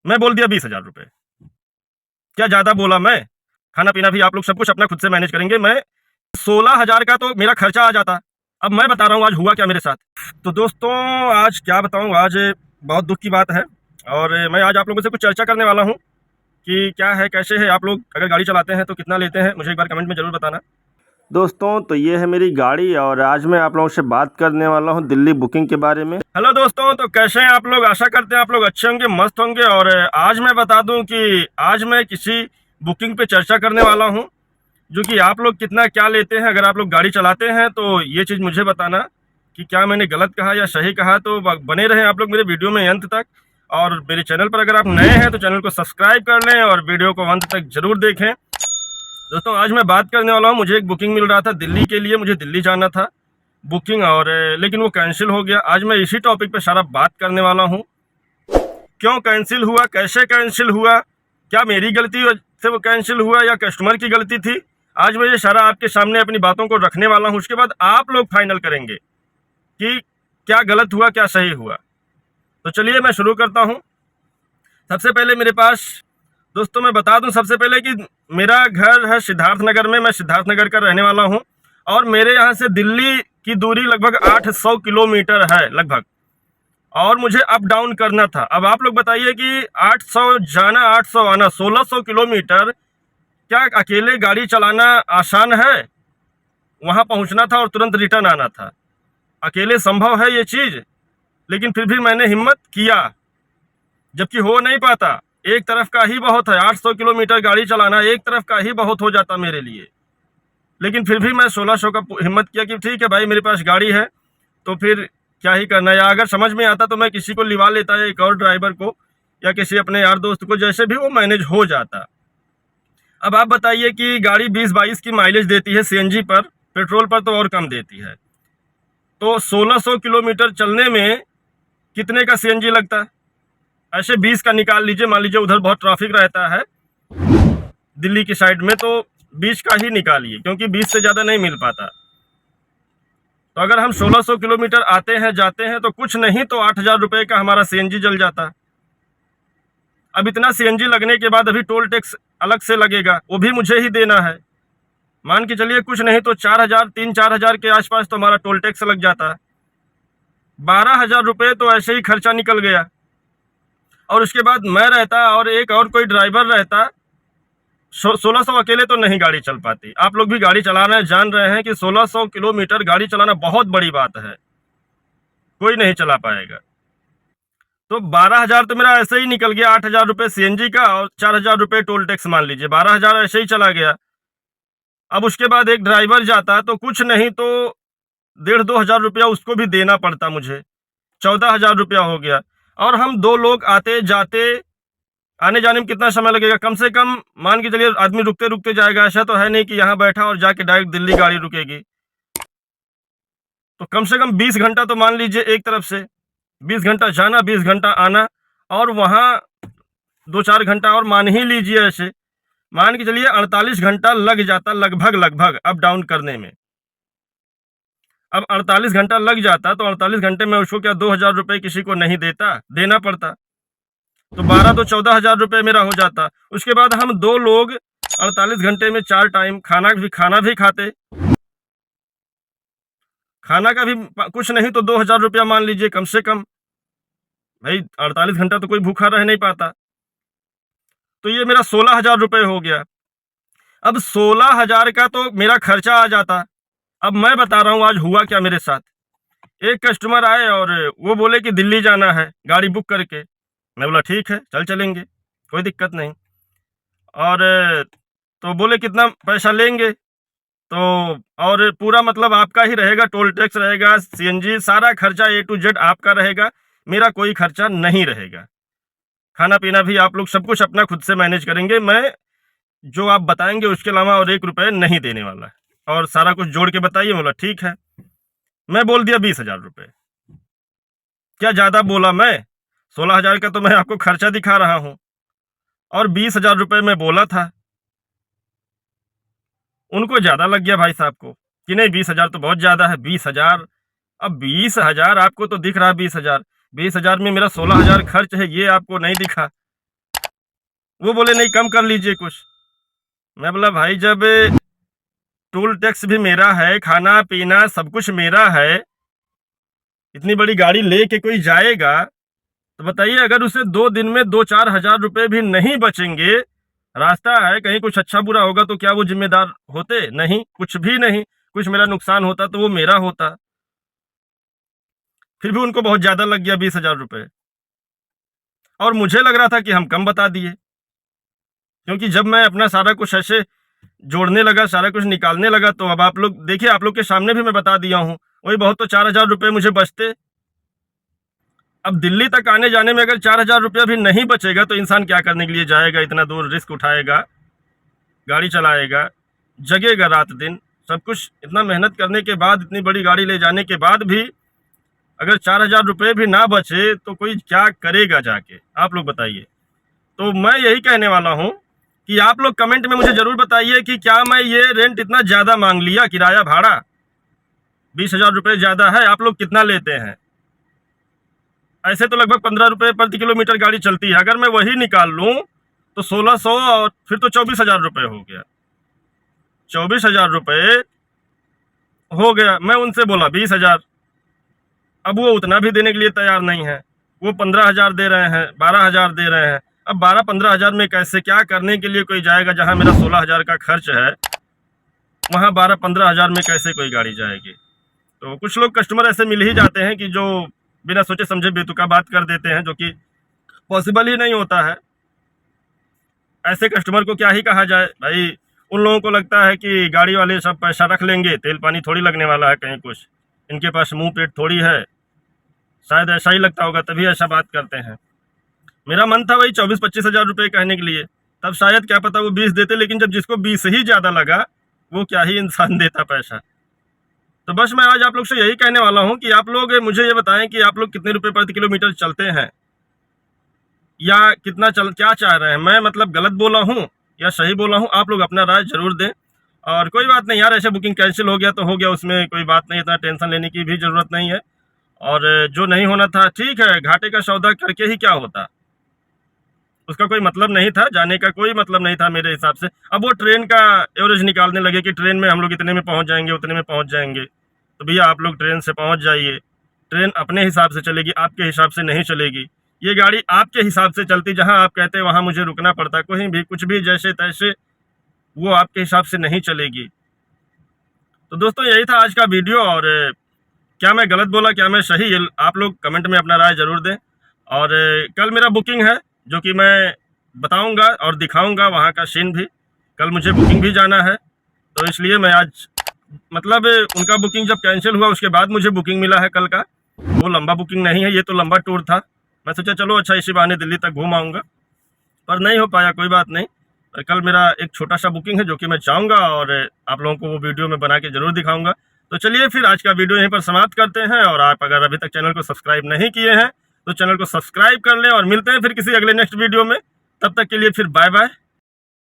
मैं बोल दिया 20,000 रुपये। क्या ज़्यादा बोला मैं? खाना पीना भी आप लोग सब कुछ अपना खुद से मैनेज करेंगे। मैं 16,000 का तो मेरा खर्चा आ जाता। अब मैं बता रहा हूँ आज हुआ क्या मेरे साथ। तो दोस्तों आज क्या बताऊँ, आज बहुत दुख की बात है और मैं आज आप लोगों से कुछ चर्चा करने वाला हूँ कि क्या है, कैसे है। आप लोग अगर गाड़ी चलाते हैं तो कितना लेते हैं, मुझे एक बार कमेंट में ज़रूर बताना। दोस्तों तो ये है मेरी गाड़ी और आज मैं आप लोगों से बात करने वाला हूँ दिल्ली बुकिंग के बारे में। हेलो दोस्तों, तो कैसे हैं आप लोग? आशा करते हैं आप लोग अच्छे होंगे, मस्त होंगे। और आज मैं बता दूं कि आज मैं किसी बुकिंग पे चर्चा करने वाला हूं जो कि आप लोग कितना क्या लेते हैं। अगर आप लोग गाड़ी चलाते हैं तो ये चीज़ मुझे बताना कि क्या मैंने गलत कहा या सही कहा। तो बने रहें आप लोग मेरे वीडियो में अंत तक। और मेरे चैनल पर अगर आप नए हैं तो चैनल को सब्सक्राइब कर लें और वीडियो को अंत तक ज़रूर देखें। दोस्तों आज मैं बात करने वाला हूँ, मुझे एक बुकिंग मिल रहा था दिल्ली के लिए, मुझे दिल्ली जाना था बुकिंग, और लेकिन वो कैंसिल हो गया। आज मैं इसी टॉपिक पे सारा बात करने वाला हूँ। क्यों कैंसिल हुआ, कैसे कैंसिल हुआ, क्या मेरी गलती से वो कैंसिल हुआ या कस्टमर की गलती थी। आज मैं ये सारा आपके सामने अपनी बातों को रखने वाला हूँ। उसके बाद आप लोग फाइनल करेंगे कि क्या गलत हुआ, क्या सही हुआ। तो चलिए मैं शुरू करता हूँ। सबसे पहले मेरे पास, दोस्तों मैं बता दूं सबसे पहले कि मेरा घर है सिद्धार्थ नगर में। मैं सिद्धार्थ नगर का रहने वाला हूं और मेरे यहाँ से दिल्ली की दूरी लगभग 800 किलोमीटर है लगभग, और मुझे अप डाउन करना था। अब आप लोग बताइए कि 800 जाना 800 आना 1600 किलोमीटर, क्या अकेले गाड़ी चलाना आसान है? वहाँ पहुँचना था और तुरंत रिटर्न आना था। अकेले संभव है ये चीज़? लेकिन फिर भी मैंने हिम्मत किया, जबकि हो नहीं पाता। एक तरफ का ही बहुत है, 800 किलोमीटर गाड़ी चलाना एक तरफ का ही बहुत हो जाता मेरे लिए। लेकिन फिर भी मैं 1600 का हिम्मत किया कि ठीक है भाई, मेरे पास गाड़ी है तो फिर क्या ही करना है। या अगर समझ में आता तो मैं किसी को लिवा लेता है, एक और ड्राइवर को या किसी अपने यार दोस्त को, जैसे भी वो मैनेज हो जाता। अब आप बताइए कि गाड़ी 20-22 की माइलेज देती है सीएनजी पर, पेट्रोल पर तो और कम देती है। तो 1600 किलोमीटर चलने में कितने का सीएनजी लगता है? ऐसे 20 का निकाल लीजिए, मान लीजिए उधर बहुत ट्रैफिक रहता है दिल्ली की साइड में, तो 20 का ही निकालिए क्योंकि 20 से ज़्यादा नहीं मिल पाता। तो अगर हम 1600 किलोमीटर आते हैं जाते हैं तो कुछ नहीं तो 8,000 रुपये का हमारा सीएनजी जल जाता। अब इतना सीएनजी लगने के बाद अभी टोल टैक्स अलग से लगेगा, वो भी मुझे ही देना है। मान के चलिए कुछ नहीं तो 4,000, 3-4,000 के आसपास तो हमारा टोल टैक्स लग जाता। 12,000 रुपये तो ऐसे ही खर्चा निकल गया। और उसके बाद मैं रहता और एक और कोई ड्राइवर रहता, 1600 अकेले तो नहीं गाड़ी चल पाती। आप लोग भी गाड़ी चला रहे हैं, जान रहे हैं कि 1600 किलोमीटर गाड़ी चलाना बहुत बड़ी बात है, कोई नहीं चला पाएगा। तो 12,000 तो मेरा ऐसे ही निकल गया, 8,000 रुपये सीएनजी का और 4,000 रुपये टोल टैक्स, मान लीजिए 12,000 ऐसे ही चला गया। अब उसके बाद एक ड्राइवर जाता तो कुछ नहीं तो 1,500-2,000 रुपया उसको भी देना पड़ता मुझे, 14,000 रुपया हो गया। और हम दो लोग आते जाते, आने जाने में कितना समय लगेगा? कम से कम मान के चलिए आदमी रुकते रुकते जाएगा, ऐसा तो है नहीं कि यहाँ बैठा और जाके डायरेक्ट दिल्ली गाड़ी रुकेगी। तो कम से कम 20 घंटा तो मान लीजिए एक तरफ से, 20 घंटा जाना 20 घंटा आना, और वहाँ 2-4 घंटा और मान ही लीजिए, ऐसे मान के चलिए 48 घंटा लग जाता लगभग लगभग अप डाउन करने में। अब 48 घंटा लग जाता तो 48 घंटे में उसको क्या 2,000 रुपये किसी को नहीं देता, देना पड़ता। तो 12 तो 14,000 रुपये मेरा हो जाता। उसके बाद हम दो लोग 48 घंटे में 4 टाइम खाना भी खाते, खाना का भी कुछ नहीं तो 2,000 रुपया मान लीजिए कम से कम। भाई 48 घंटा तो कोई भूखा रह नहीं पाता। तो ये मेरा 16,000 रुपये हो गया। अब 16,000 का तो मेरा खर्चा आ जाता। अब मैं बता रहा हूँ आज हुआ क्या मेरे साथ। एक कस्टमर आए और वो बोले कि दिल्ली जाना है गाड़ी बुक करके। मैं बोला ठीक है, चल चलेंगे, कोई दिक्कत नहीं। और तो बोले कितना पैसा लेंगे? तो और पूरा मतलब आपका ही रहेगा, टोल टैक्स रहेगा, सीएनजी, सारा खर्चा ए टू जेड आपका रहेगा, मेरा कोई खर्चा नहीं रहेगा। खाना पीना भी आप लोग सब कुछ अपना खुद से मैनेज करेंगे, मैं जो आप बताएंगे उसके अलावा और 1 रुपये नहीं देने वाला। और सारा कुछ जोड़ के बताइए। बोला ठीक है। मैं बोल दिया 20,000 रुपये। क्या ज़्यादा बोला मैं? 16,000 का तो मैं आपको खर्चा दिखा रहा हूँ और 20,000 रुपये मैं बोला था। उनको ज़्यादा लग गया भाई साहब को कि नहीं 20,000 तो बहुत ज़्यादा है। 20,000, अब 20,000 आपको तो दिख रहा है 20,000, 20,000 में मेरा 16,000 खर्च है, ये आपको नहीं दिखा। वो बोले नहीं कम कर लीजिए कुछ। मैं बोला भाई जब टोल टैक्स भी मेरा है, खाना पीना सब कुछ मेरा है, इतनी बड़ी गाड़ी लेके कोई जाएगा तो बताइए अगर उसे 2 दिन में 2-4 हज़ार रुपए भी नहीं बचेंगे, रास्ता है कहीं कुछ अच्छा बुरा होगा तो क्या वो ज़िम्मेदार होते? नहीं, कुछ भी नहीं। कुछ मेरा नुकसान होता तो वो मेरा होता। फिर भी उनको बहुत ज़्यादा लग गया 20,000 रुपए और मुझे लग रहा था कि हम कम बता दिए। क्योंकि जब मैं अपना सारा कुछ ऐसे जोड़ने लगा, सारा कुछ निकालने लगा तो अब आप लोग देखिए, आप लोग के सामने भी मैं बता दिया हूँ। वही बहुत तो 4,000 रुपए मुझे बचते। अब दिल्ली तक आने-जाने में अगर 4,000 रुपया भी नहीं बचेगा तो इंसान क्या करने के लिए जाएगा, इतना दूर रिस्क उठाएगा, गाड़ी चलाएगा, जगेगा रात-दिन, सब कुछ इतना मेहनत करने के बाद, इतनी बड़ी गाड़ी ले जाने के बाद भी अगर 4,000 रुपए भी ना बचे तो कोई क्या करेगा जाके? आप लोग बताइए। तो मैं यही कहने वाला हूँ कि आप लोग कमेंट में मुझे ज़रूर बताइए कि क्या मैं ये रेंट इतना ज़्यादा माँग लिया, किराया भाड़ा 20,000 रुपए ज़्यादा है, आप लोग कितना लेते हैं? ऐसे तो लगभग 15 रुपए प्रति किलोमीटर गाड़ी चलती है, अगर मैं वही निकाल लूँ तो 1600 और फिर तो 24,000 रुपए हो गया। 24,000 रुपए हो गया, मैं उनसे बोला 20,000, अब वो उतना भी देने के लिए तैयार नहीं है। वो 15,000 दे रहे हैं, 12,000 दे रहे हैं। अब 12-15 हज़ार में कैसे क्या करने के लिए कोई जाएगा? जहाँ मेरा 16,000 का खर्च है, वहाँ 12-15 हज़ार में कैसे कोई गाड़ी जाएगी? तो कुछ लोग कस्टमर ऐसे मिल ही जाते हैं कि जो बिना सोचे समझे बेतुका बात कर देते हैं, जो कि पॉसिबल ही नहीं होता है। ऐसे कस्टमर को क्या ही कहा जाए भाई। उन लोगों को लगता है कि गाड़ी वाले सब पैसा रख लेंगे, तेल पानी थोड़ी लगने वाला है कहीं कुछ, इनके पास मुंह पेट थोड़ी है, शायद ऐसा ही लगता होगा तभी ऐसा बात करते हैं। मेरा मन था वही 24-25 हज़ार रुपये कहने के लिए, तब शायद क्या पता वो 20 देते, लेकिन जब जिसको 20 ही ज़्यादा लगा वो क्या ही इंसान देता पैसा। तो बस मैं आज आप लोग से यही कहने वाला हूँ कि आप लोग मुझे ये बताएं कि आप लोग कितने रुपए प्रति किलोमीटर चलते हैं, या कितना क्या चाह रहे हैं? मैं मतलब गलत बोला हूँ या सही बोला हूँ? आप लोग अपना राय ज़रूर दें। और कोई बात नहीं यार, ऐसे बुकिंग कैंसिल हो गया तो हो गया, उसमें कोई बात नहीं, इतना टेंशन लेने की भी ज़रूरत नहीं है। और जो नहीं होना था ठीक है, घाटे का सौदा करके ही क्या होता, उसका कोई मतलब नहीं था, जाने का कोई मतलब नहीं था मेरे हिसाब से। अब वो ट्रेन का एवरेज निकालने लगे कि ट्रेन में हम लोग इतने में पहुंच जाएंगे, उतने में पहुंच जाएंगे। तो भैया आप लोग ट्रेन से पहुंच जाइए, ट्रेन अपने हिसाब से चलेगी, आपके हिसाब से नहीं चलेगी। ये गाड़ी आपके हिसाब से चलती, जहां आप कहते हैं वहां मुझे रुकना पड़ता, कहीं भी कुछ भी जैसे तैसे, वो आपके हिसाब से नहीं चलेगी। तो दोस्तों यही था आज का वीडियो। और क्या मैं गलत बोला, क्या मैं सही, ये आप लोग कमेंट में अपना राय ज़रूर दें। और कल मेरा बुकिंग है जो कि मैं बताऊंगा और दिखाऊंगा वहाँ का सीन भी। कल मुझे बुकिंग भी जाना है, तो इसलिए मैं आज मतलब उनका बुकिंग जब कैंसिल हुआ उसके बाद मुझे बुकिंग मिला है कल का। वो लंबा बुकिंग नहीं है, ये तो लंबा टूर था। मैं सोचा चलो अच्छा इसी बहाने दिल्ली तक घूम आऊँगा, पर नहीं हो पाया, कोई बात नहीं। कल मेरा एक छोटा सा बुकिंग है जो कि मैं चाहूँगा और आप लोगों को वो वीडियो में बना के ज़रूर दिखाऊँगा। तो चलिए फिर आज का वीडियो यहीं पर समाप्त करते हैं। और आप अगर अभी तक चैनल को सब्सक्राइब नहीं किए हैं तो चैनल को सब्सक्राइब कर लें, और मिलते हैं फिर किसी अगले नेक्स्ट वीडियो में। तब तक के लिए फिर बाय बाय।